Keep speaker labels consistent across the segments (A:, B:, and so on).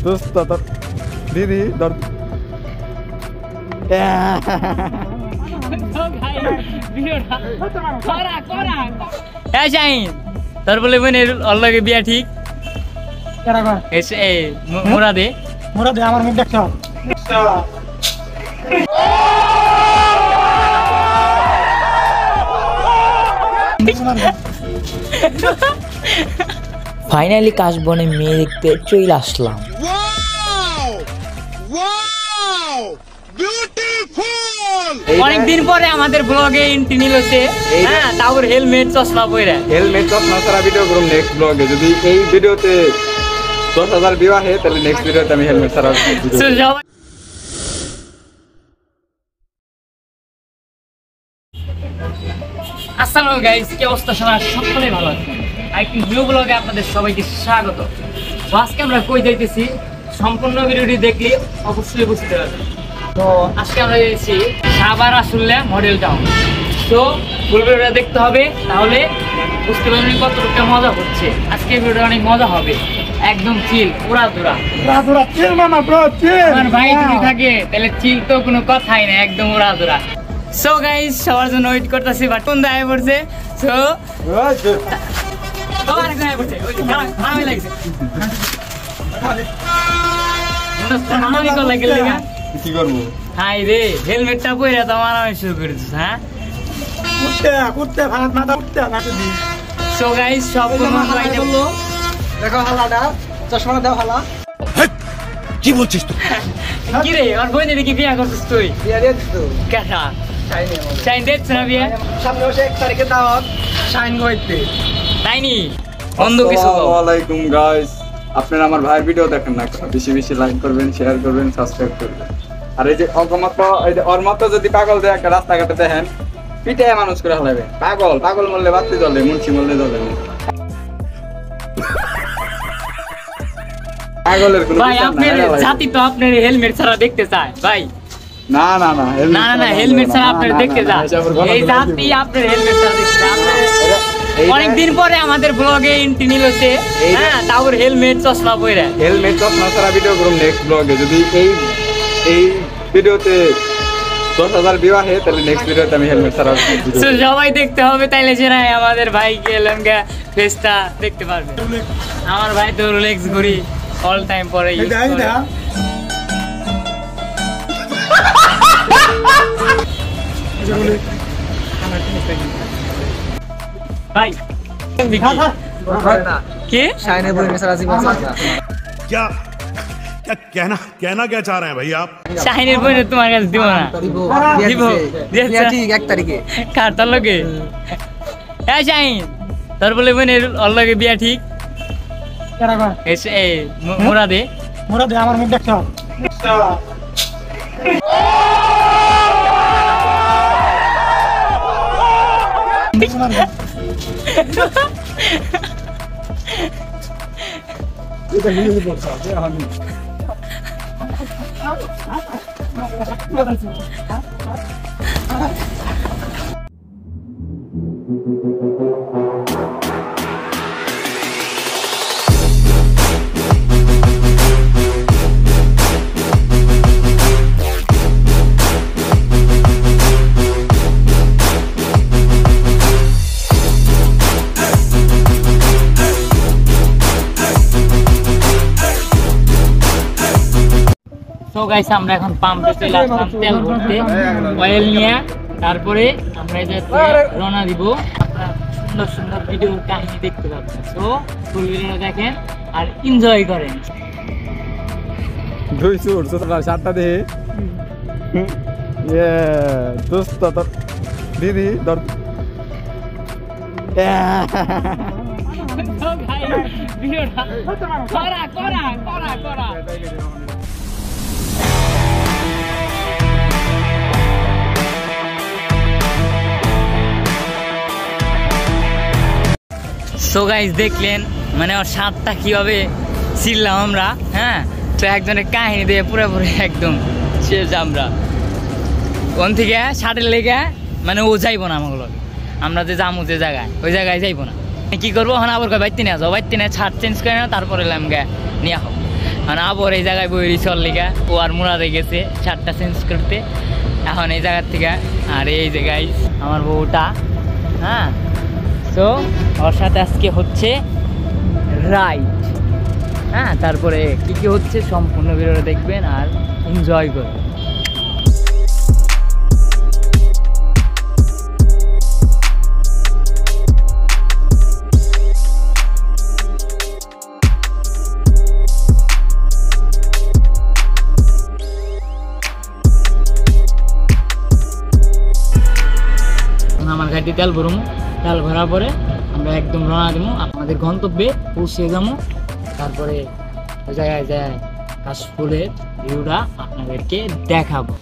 A: দোস্ত তোর দিদি ধর
B: তোর বলে বোনের অল্লাগে বিয়া ঠিক মোরা দে
C: আমার মুখ দেখছ
D: ফাইনালি কাশবনে মেয়ে দেখতে চলে আসলাম।
B: অনেকদিন পরে আমাদের ব্লগে এন্ট্রি নিলছে। হ্যাঁ, তারপর হেলমেট চশমা পরে
A: ছাড়া ভিডিও করব নেক্সট ব্লগে। যদি এই ভিডিওতে 10,000 ভিউ আসে তাহলে নেক্সট ভিডিওতে আমি হেলমেট ছাড়া
B: আসসালামু গাইস, কি অবস্থা সবার? সকলে ভালো আছেন? আরেকটি নিউ ব্লগে আপনাদের সবাইকে স্বাগত। তো আজকে আমরা কই যাইতেছি সম্পূর্ণ ভিডিওটি দেখলে অবশ্যই বুঝতে পারবেন। তো আজকে আমরা যাচ্ছি সাভার আসলে মডেল টাউন। তো ফুল ভিডিওটা দেখতে হবে, তাহলে বুঝতে পারবেন কতটুকু মজা হচ্ছে। আজকে ভিডিওটা অনেক মজা হবে, একদম চিল, পুরা দুরা
C: চিল মামা ব্রো চিল।
B: আমার ভাই যদি থাকে তাহলে চিল তো কোনো কথাই না, একদম উড়া দুরা। সো গাইস, সবার জন্য ওয়েট করতেছি, বাট কোন দায় পড়ছে। সো
A: কি করবো?
B: হাই রে, হেলমেটটা পরে তো আমার শুরু করেছিস। হ্যাঁ,
C: উঠতে ভারত মাথা উঠতে
B: সো গাইস, সব
C: দেখো হালাটা চশমাটা দাও হালা।
A: কি বলছিস তুই?
B: কি রে, আর বই দেখি বিয়া করছিস তুই?
C: বিয়া দিয়ে দিস তো
B: কেসা শাইন দেখছ না বিয়া?
C: সামনে বসে 1 তারিখে দাওয়াত শাইন হইতে
B: তাই নি? অন্ধ কিছু।
A: আসসালামু আলাইকুম গাইস, আপনারা আমার ভাইয়ের ভিডিও দেখেন না, বেশি বেশি লাইক করবেন, শেয়ার করবেন, সাবস্ক্রাইব করবেন। আর এই যে ওর মতো যদি পাগল দিয়ে একটা রাস্তাঘাটে দেখেন, পিঠে মানুষ করে হলাবে। পাগল মরলে বাতি জ্বলে, মুন্সি মরলে জ্বলে না। পাগলের কোনো
B: ভাই, আপনার জাতি তো আপনার হেলমেট ছাড়া দেখতে চায় ভাই।
A: না
B: হেলমেট ছাড়া আপনার দেখতে চায়, এই জাতি আপনার হেলমেট ছাড়া দেখতে চায়। অনেকদিন পরে আমাদের ব্লগে এন্ট্রি নিলছে। হ্যাঁ, তারপর হেলমেট চশমা পরে
A: ছাড়া ভিডিও করব নেক্সট ব্লগে। যদি এই ভিডিওতে 10,000 ভিউ আসে তাহলে নেক্সট ভিডিওতে আমি হেলমেট ছাড়া
B: সবাই দেখতে হবে, তাইলে সে নাই আমাদের ভাইকে লঙ্কা ফেসটা দেখতে পারবে। আমার ভাই তো রোলেক্স ঘড়ি অল টাইম পরে ইউজ করে। भाई के
C: शाइने बोलने से राजी बन सकता।
E: क्या क्या चाह रहे हैं भाई आप?
B: शाइने बोलने तुम्हारे पास दियो ना,
C: दियो ठीक 1 तारीखे
B: कार तो लगे। ए शाइन, তোর বলে বোনের অল্লাগে বিয়া ঠিক?
C: কেরা কয়?
B: এ মোরা দে
C: আমার মুখ দেখছ
B: তো গাইস, আমরা এখন পাম্পে চলে আসলাম তেল ভরতে, অয়েল নিয়ে। তারপরে আমরা রওনা দিব। আপনারা সুন্দর সুন্দর ভিডিও কাহিনী দেখতে পাচ্ছেন। তো ফুল ভিডিও দেখেন আর এনজয় করেন।
A: সাতটা দেখে দোস্ত তোর দিদি ধর
B: সো গাইস, দেখলেন মানে ওর স্বাদটা কিভাবে ছিলাম আমরা। হ্যাঁ, তো একজনের কাহিনী দিয়ে পুরোপুরি একদম শেষ আমরা। কোন থেকে স্বাদের লেগে মানে ও যাইবো না আমাগুলো, আমরা যে যাবো যে জায়গায়, ওই জায়গায় যাইবো না। কি করবো এখন আবার বাইতে নিয়ে যাও, বাইতে নিয়ে ছাদ চেঞ্জ করে না তারপরে এলাম গা নিয়ে হোক। মানে আবার এই জায়গায় বই চল লিগা ও আর মুরাদে গেছে ছাদটা চেঞ্জ করতে এখন এই জায়গার থেকে। আর এই যে গাইস আমার বউটা, হ্যাঁ, তো ওর সাথে আজকে হচ্ছে রাইড, হ্যাঁ, তারপরে কি কি হচ্ছে সম্পূর্ণ ভিডিওটা দেখবেন আর এনজয় করবেন। আমার গাড়িতে তেল ভরবো, তেল ভরার পরে আমরা একদম রওনা দেবো আমাদের গন্তব্যে পৌঁছে যাবো। তারপরে ওই জায়গায় যায় কাশফুলের ভিউটা আপনাদেরকে দেখাবো।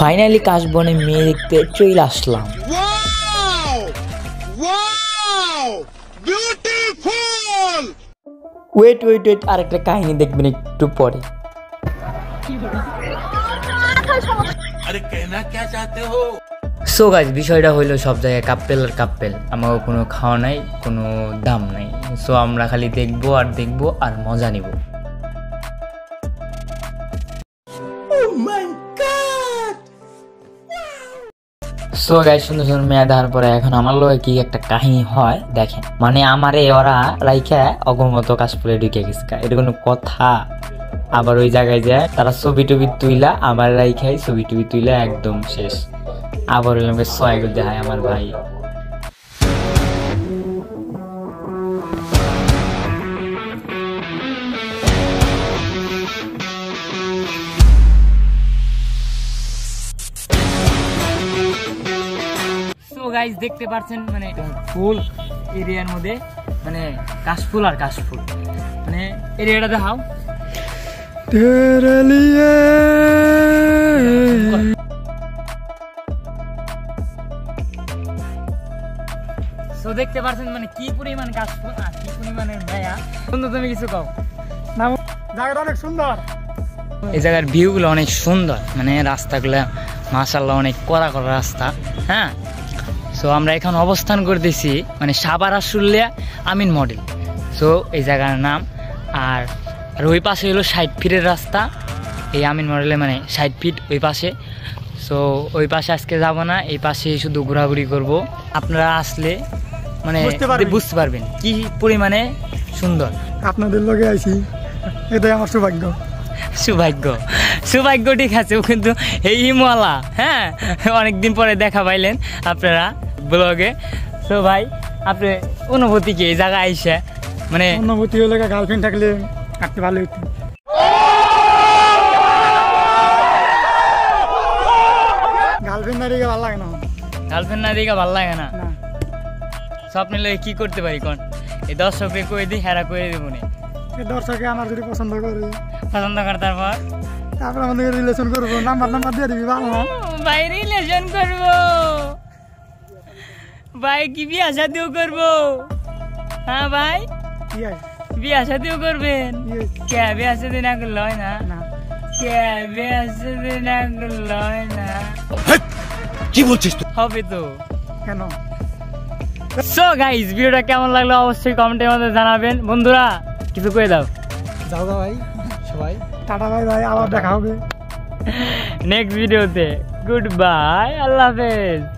D: ফাইনালি কাশবনে মেয়ে দেখতে চলে আসলাম। ওয়েট ওয়েট ওয়েট, আরেকটা কাহিনী দেখবেন একটু পরে। সো গাইস, বিষয়টা হইলো সব জায়গায় কাপ্পেল আর কাপ্পেল, আমাকে কোনো খাওয়া নাই, কোনো দাম নাই। সো আমরা খালি দেখবো আর মজা নিব। সো গাইস, সুন্দর সুন্দর মেয়ে দেখার পরে এখন আমার লগে কি একটা কাহিনী হয় দেখেন। মানে আমারে ওরা রাইখা অগমত কাশফুলে ঢুকে গেছে, এটা কোনো কথা? আবার ওই জায়গায় যায় তারা ছবি টবি তুইলা আমার রাইখাই ছবি টবি তুইলা একদম শেষ। আবার ওই আমাকে ছয় দেখায় আমার ভাই।
B: গাইস দেখতে পাচ্ছেন মানে ফুল এরিয়ার মধ্যে মানে কাশফুল আর কাশফুল, মানে এরিয়াটা দেখাও। সো দেখতে পাচ্ছেন মানে কি পরিমাণ কাশফুল আর কি পরিমাণে মায়া। সুন্দর, তুমি কিছু কও
C: না? জায়গাটা অনেক সুন্দর,
B: এই জায়গার ভিউগুলো অনেক সুন্দর, মানে রাস্তাগুলো মাশাআল্লাহ অনেক কড়া কড়া রাস্তা। হ্যাঁ, সো আমরা এখন অবস্থান করতেছি মানে সাভার আশুলিয়া আমিন মডেল। সো এই জায়গার নাম। আর ওই পাশে হলো 60 ফিটের রাস্তা, এই আমিন মডেলে মানে 60 ফিট ওই পাশে। সো ওই পাশে আজকে যাব না, এই পাশে শুধু ঘোরাঘুরি করব। আপনারা আসলে মানে বুঝতে পারবেন কি পরিমাণে সুন্দর।
C: আপনাদের লগে আইছি, এটাই আমার সৌভাগ্য।
B: সৌভাগ্য ঠিক আছে, কিন্তু এই হিমওয়ালা, হ্যাঁ, অনেকদিন পরে দেখা পাইলেন আপনারা ব্লগে। তো ভাই আপনি অনুভূতি কি এই জায়গায় আইসে? মানে
C: অনুভূতি হলে গার্লফ্রেন্ড থাকলে কাটতে ভালো হইতো। গার্লফ্রেন্ড না দেখে ভালো লাগে না,
B: গার্লফ্রেন্ড না দেখে ভালো লাগে না। স্বপ্নে লয়ে কি করতে পারি কোন? এই দর্শককে কই দিই, হেরা করে দেবো না।
C: দর্শকে আমার যদি পছন্দ করে,
B: পছন্দ কর,
C: তারপর আমাদের রিলেশন করবো, নাম্বার দিয়ে দিবি। ভালো না
B: ভাই, রিলেশন করবো ভাই, কি বিয়া শাদিও করবো? হ্যাঁ ভাই, বিয়া শাদিও করবেন? কে বিয়া শাদি না করলে হয় না? কে বিয়া শাদি না করলে হয় না?
E: কি বলছিস তুই?
B: হবে তো।
C: কেন?
B: সো গাইস, ভিডিওটা কেমন লাগলো অবশ্যই কমেন্টের মধ্যে জানাবেন। বন্ধুরা কিছু কয়ে দাও।
C: যাও ভাই, সবাই টাটা, ভাই ভাই, আবার দেখা হবে
B: নেক্সট ভিডিওতে। গুড বাই, আল্লাহ হাফেজ।